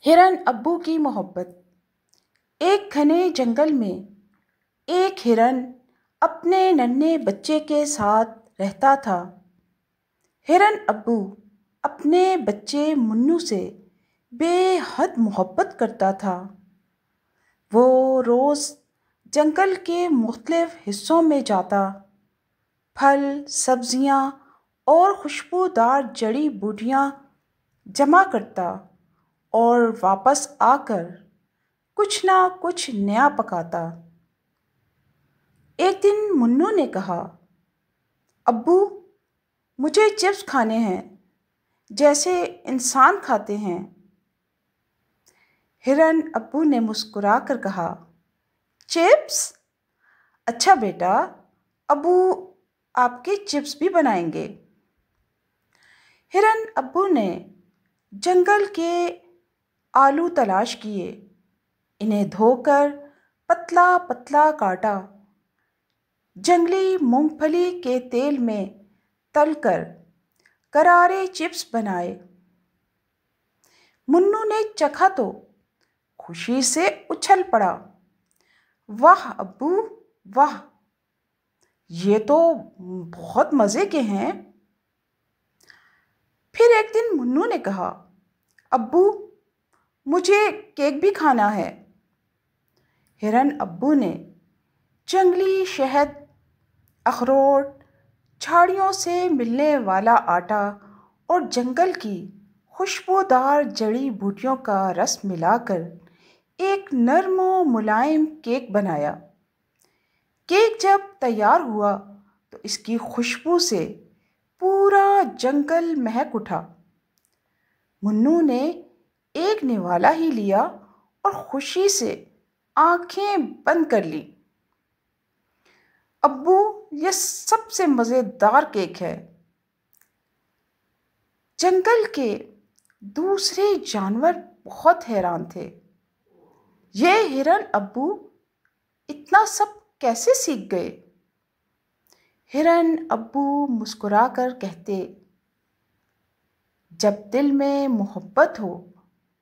हिरन अब्बू की मोहब्बत। एक घने जंगल में एक हिरन अपने नन्हे बच्चे के साथ रहता था। हिरन अब्बू अपने बच्चे मुन्नू से बेहद मोहब्बत करता था। वो रोज़ जंगल के मुख्तलिफ हिस्सों में जाता, फल, सब्जियाँ और खुशबूदार जड़ी बूटियाँ जमा करता और वापस आकर कुछ ना कुछ नया पकाता। एक दिन मुन्नू ने कहा, अब्बू, मुझे चिप्स खाने हैं जैसे इंसान खाते हैं। हिरन अब्बू ने मुस्कुरा कर कहा, चिप्स? अच्छा बेटा, अब्बू आपके चिप्स भी बनाएंगे। हिरन अब्बू ने जंगल के आलू तलाश किए, इन्हें धोकर पतला पतला काटा, जंगली मूंगफली के तेल में तलकर करारे चिप्स बनाए। मुन्नू ने चखा तो खुशी से उछल पड़ा, वाह अब्बू वाह, ये तो बहुत मज़े के हैं। फिर एक दिन मुन्नू ने कहा, अब्बू, मुझे केक भी खाना है। हिरन अब्बू ने जंगली शहद, अखरोट, झाड़ियों से मिलने वाला आटा और जंगल की खुशबूदार जड़ी बूटियों का रस मिलाकर एक नर्म और मुलायम केक बनाया। केक जब तैयार हुआ तो इसकी खुशबू से पूरा जंगल महक उठा। मुन्नू ने एक निवाला ही लिया और खुशी से आंखें बंद कर ली। अब्बू, यह सबसे मज़ेदार केक है। जंगल के दूसरे जानवर बहुत हैरान थे। ये हिरन अब्बू इतना सब कैसे सीख गए? हिरन अब्बू मुस्कुराकर कहते, जब दिल में मोहब्बत हो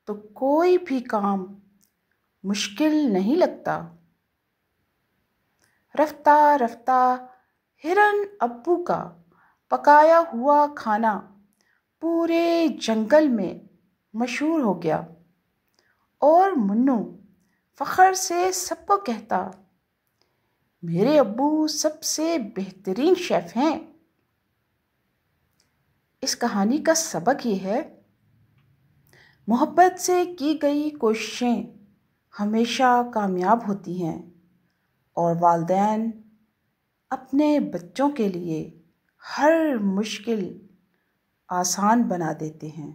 तो कोई भी काम मुश्किल नहीं लगता। रफ्ता रफ्ता हिरन अब्बू का पकाया हुआ खाना पूरे जंगल में मशहूर हो गया और मुन्नू फ़ख्र से सबको कहता, मेरे अब्बू सबसे बेहतरीन शेफ़ हैं। इस कहानी का सबक ये है, मोहब्बत से की गई कोशिशें हमेशा कामयाब होती हैं और वालिदैन अपने बच्चों के लिए हर मुश्किल आसान बना देते हैं।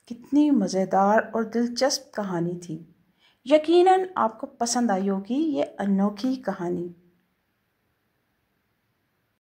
कितनी मज़ेदार और दिलचस्प कहानी थी। यकीनन आपको पसंद आई होगी ये अनोखी कहानी।